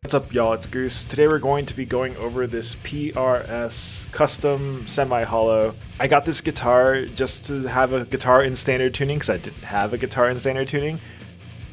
What's up, y'all? It's Goose. Today we're going to be going over this PRS custom semi-hollow. I got this guitar just to have a guitar in standard tuning because I didn't have a guitar in standard tuning.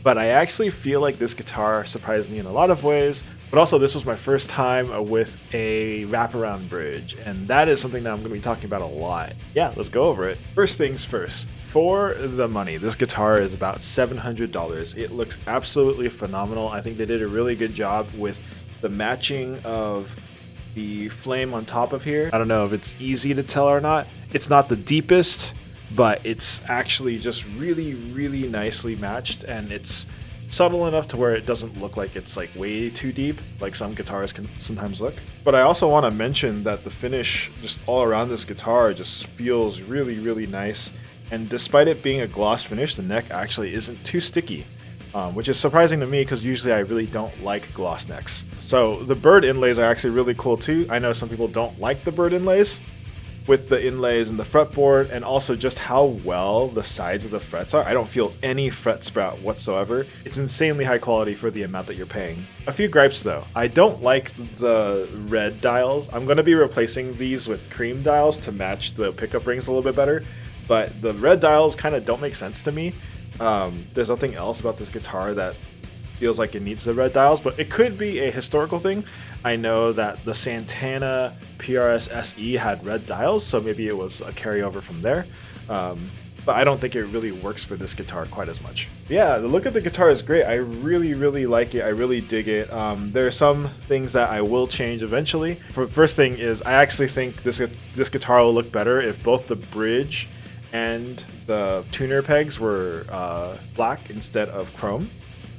But I actually feel like this guitar surprised me in a lot of ways. But also this was my first time with a wraparound bridge, and that is something that I'm going to be talking about a lot. Yeah, let's go over it. First things first. For the money, this guitar is about $700. It looks absolutely phenomenal. I think they did a really good job with the matching of the flame on top of here. I don't know if it's easy to tell or not. It's not the deepest, but it's actually just really nicely matched, and it's subtle enough to where it doesn't look like it's like way too deep like some guitars can sometimes look. But I also want to mention that the finish just all around this guitar just feels really nice. And despite it being a gloss finish, the neck actually isn't too sticky, which is surprising to me because usually I really don't like gloss necks. So the bird inlays are actually really cool too. I know some people don't like the bird inlays with the inlays and the fretboard, and also just how well the sides of the frets are. I don't feel any fret sprout whatsoever. It's insanely high quality for the amount that you're paying. A few gripes though. I don't like the red dials. I'm going to be replacing these with cream dials to match the pickup rings a little bit better. But the red dials kind of don't make sense to me. There's nothing else about this guitar that feels like it needs the red dials, but it could be a historical thing. I know that the Santana PRS SE had red dials, so maybe it was a carryover from there. But I don't think it really works for this guitar quite as much. Yeah, the look of the guitar is great. I really like it. I really dig it. There are some things that I will change eventually. First thing is I actually think this guitar will look better if both the bridge and the tuner pegs were black instead of chrome.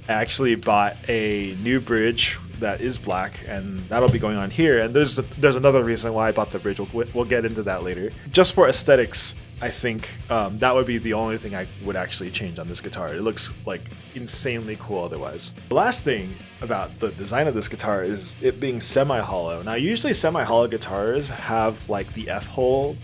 I actually bought a new bridge that is black, and that'll be going on here. And there's another reason why I bought the bridge. We'll get into that later. Just for aesthetics, I think that would be the only thing I would actually change on this guitar. It looks like insanely cool otherwise. The last thing about the design of this guitar is it being semi-hollow. Now usually semi-hollow guitars have like the F-hole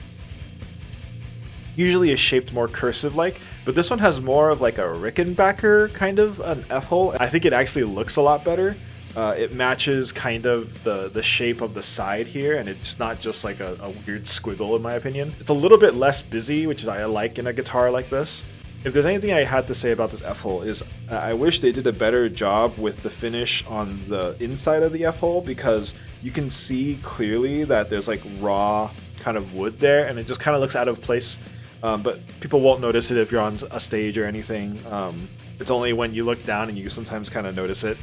usually is shaped more cursive-like, but this one has more of like a Rickenbacker kind of an F-hole. I think it actually looks a lot better. It matches kind of the shape of the side here, and it's not just like a weird squiggle in my opinion. It's a little bit less busy, which is I like in a guitar like this. If there's anything I had to say about this F-hole is I wish they did a better job with the finish on the inside of the F-hole, because you can see clearly that there's like raw kind of wood there, and it just kind of looks out of place. But people won't notice it if you're on a stage or anything. It's only when you look down and you sometimes kind of notice it.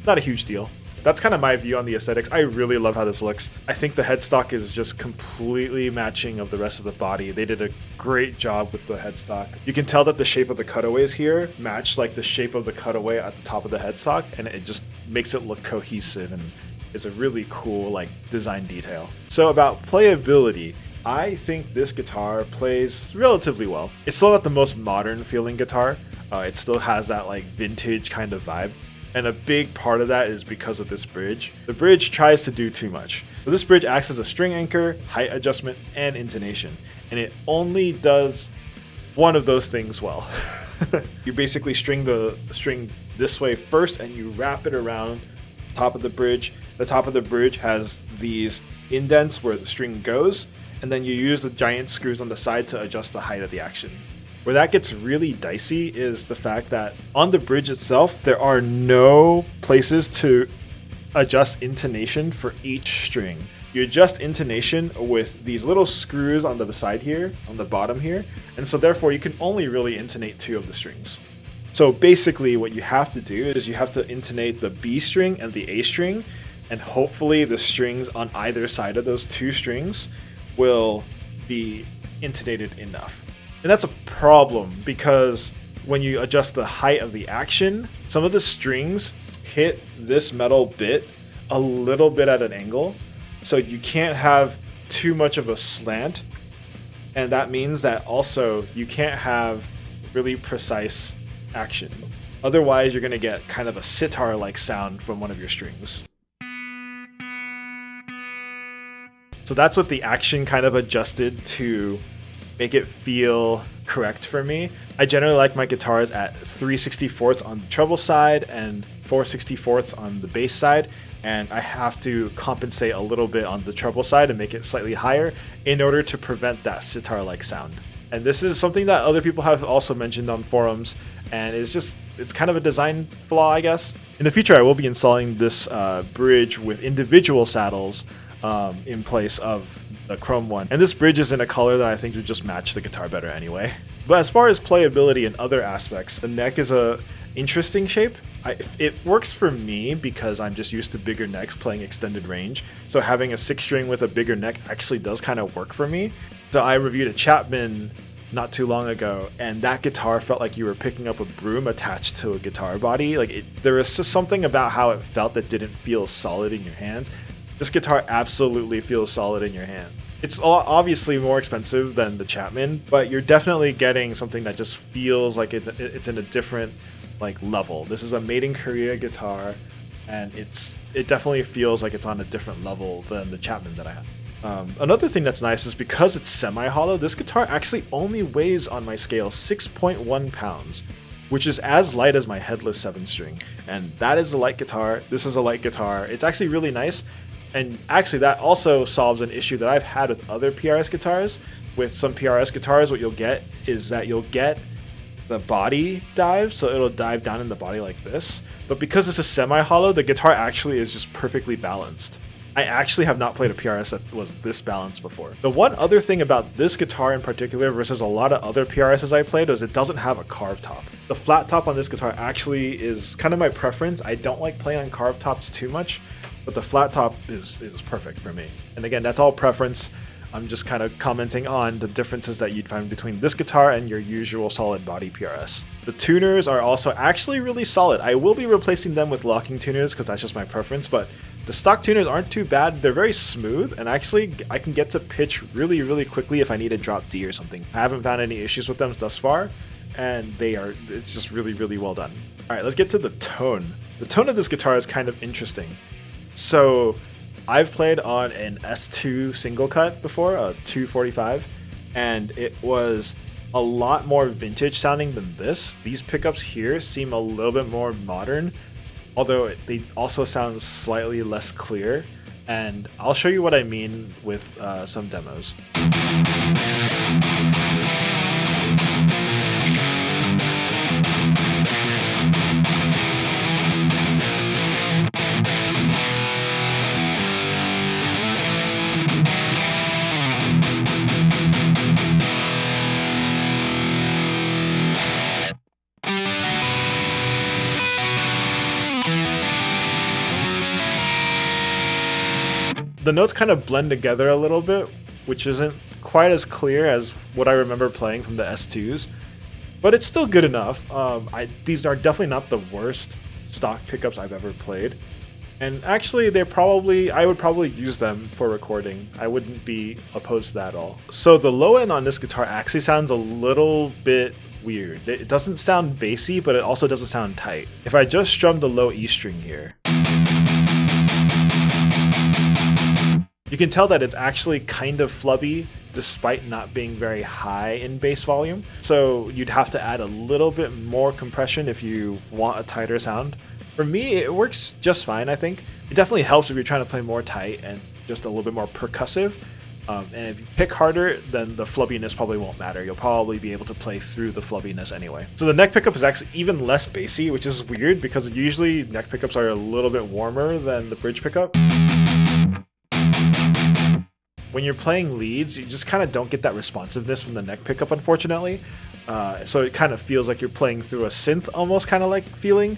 Not a huge deal. That's kind of my view on the aesthetics. I really love how this looks. I think the headstock is just completely matching of the rest of the body. They did a great job with the headstock. You can tell that the shape of the cutaways here match like the shape of the cutaway at the top of the headstock, and it just makes it look cohesive and is a really cool like design detail. So about playability, I think this guitar plays relatively well. It's still not the most modern feeling guitar. It still has that like vintage kind of vibe. And a big part of that is because of this bridge. The bridge tries to do too much. So this bridge acts as a string anchor, height adjustment, and intonation. And it only does one of those things well. You basically string the string this way first, and you wrap it around the top of the bridge. The top of the bridge has these indents where the string goes, and then you use the giant screws on the side to adjust the height of the action. Where that gets really dicey is the fact that on the bridge itself, there are no places to adjust intonation for each string. You adjust intonation with these little screws on the side here, on the bottom here, and so therefore you can only really intonate two of the strings. So basically what you have to do is you have to intonate the B string and the A string, and hopefully the strings on either side of those two strings will be intonated enough. And that's a problem because when you adjust the height of the action, some of the strings hit this metal bit a little bit at an angle. So you can't have too much of a slant. And that means that also you can't have really precise action. Otherwise, you're going to get kind of a sitar-like sound from one of your strings. So that's what the action kind of adjusted to make it feel correct for me. I generally like my guitars at 3/64 on the treble side and 4/64 on the bass side, and I have to compensate a little bit on the treble side and make it slightly higher in order to prevent that sitar-like sound. And this is something that other people have also mentioned on forums, and it's kind of a design flaw, I guess. In the future, I will be installing this bridge with individual saddles in place of the chrome one. And this bridge is in a color that I think would just match the guitar better anyway. But as far as playability and other aspects, the neck is a interesting shape. It works for me because I'm just used to bigger necks playing extended range. So having a 6-string with a bigger neck actually does kind of work for me. So I reviewed a Chapman not too long ago, and that guitar felt like you were picking up a broom attached to a guitar body. There was just something about how it felt that didn't feel solid in your hands. This guitar absolutely feels solid in your hand. It's obviously more expensive than the Chapman, but you're definitely getting something that just feels like it's in a different level. This is a made in Korea guitar, and it definitely feels like it's on a different level than the Chapman that I have. Another thing that's nice is because it's semi-hollow, this guitar actually only weighs on my scale 6.1 pounds, which is as light as my headless 7-string. And that is a light guitar. This is a light guitar. It's actually really nice. And actually that also solves an issue that I've had with other PRS guitars. With some PRS guitars, what you'll get is that you'll get the body dive, so it'll dive down in the body like this. But because this is semi-hollow, the guitar actually is just perfectly balanced. I actually have not played a PRS that was this balanced before. The one other thing about this guitar in particular versus a lot of other PRSs I played is it doesn't have a carved top. The flat top on this guitar actually is kind of my preference. I don't like playing on carved tops too much, but the flat top is perfect for me. And again, that's all preference. I'm just kind of commenting on the differences that you'd find between this guitar and your usual solid body PRS. The tuners are also actually really solid. I will be replacing them with locking tuners because that's just my preference, but the stock tuners aren't too bad. They're very smooth, and actually I can get to pitch really quickly if I need to drop D or something. I haven't found any issues with them thus far, and it's just really well done. All right, let's get to the tone. The tone of this guitar is kind of interesting. So I've played on an S2 single cut before, a 245, and it was a lot more vintage sounding than this. These pickups here seem a little bit more modern, although they also sound slightly less clear, and I'll show you what I mean with some demos. The notes kind of blend together a little bit, which isn't quite as clear as what I remember playing from the S2s, but it's still good enough. These are definitely not the worst stock pickups I've ever played, and actually I would probably use them for recording. I wouldn't be opposed to that at all. So the low end on this guitar actually sounds a little bit weird. It doesn't sound bassy, but it also doesn't sound tight. If I just strum the low E string here, you can tell that it's actually kind of flubby despite not being very high in bass volume. So you'd have to add a little bit more compression if you want a tighter sound. For me, it works just fine, I think. It definitely helps if you're trying to play more tight and just a little bit more percussive. And if you pick harder, then the flubbiness probably won't matter. You'll probably be able to play through the flubbiness anyway. So the neck pickup is actually even less bassy, which is weird because usually neck pickups are a little bit warmer than the bridge pickup. When you're playing leads, you just kind of don't get that responsiveness from the neck pickup, unfortunately. So it kind of feels like you're playing through a synth, almost kind of like feeling.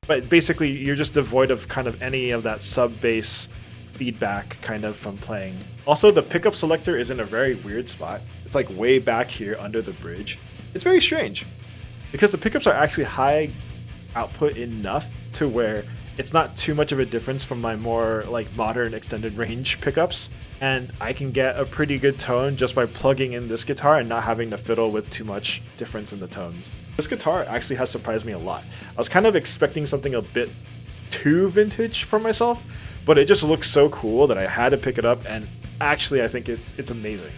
But basically, you're just devoid of kind of any of that sub-bass feedback kind of from playing. Also, the pickup selector is in a very weird spot. It's like way back here under the bridge. It's very strange because the pickups are actually high output enough to where it's not too much of a difference from my more like modern extended range pickups, and I can get a pretty good tone just by plugging in this guitar and not having to fiddle with too much difference in the tones. This guitar actually has surprised me a lot. I was kind of expecting something a bit too vintage for myself, but it just looks so cool that I had to pick it up. And actually, I think it's amazing.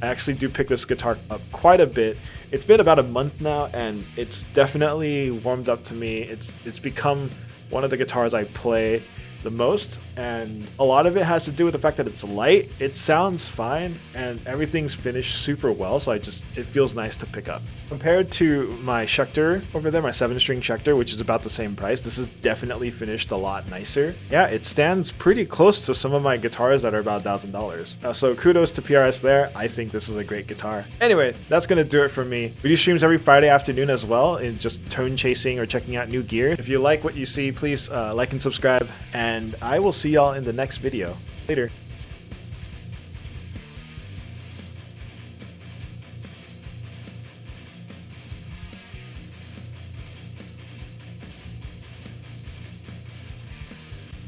I actually do pick this guitar up quite a bit. It's been about a month now, and it's definitely warmed up to me. It's become one of the guitars I play the most, and a lot of it has to do with the fact that it's light. It sounds fine, and everything's finished super well, so it feels nice to pick up. Compared to my Schecter over there, my 7-string Schecter, which is about the same price, this is definitely finished a lot nicer. Yeah, it stands pretty close to some of my guitars that are about $1,000. So kudos to PRS there. I think this is a great guitar. Anyway, that's gonna do it for me. We do streams every Friday afternoon as well, in just tone chasing or checking out new gear. If you like what you see, please like and subscribe, and I will see y'all in the next video. Later.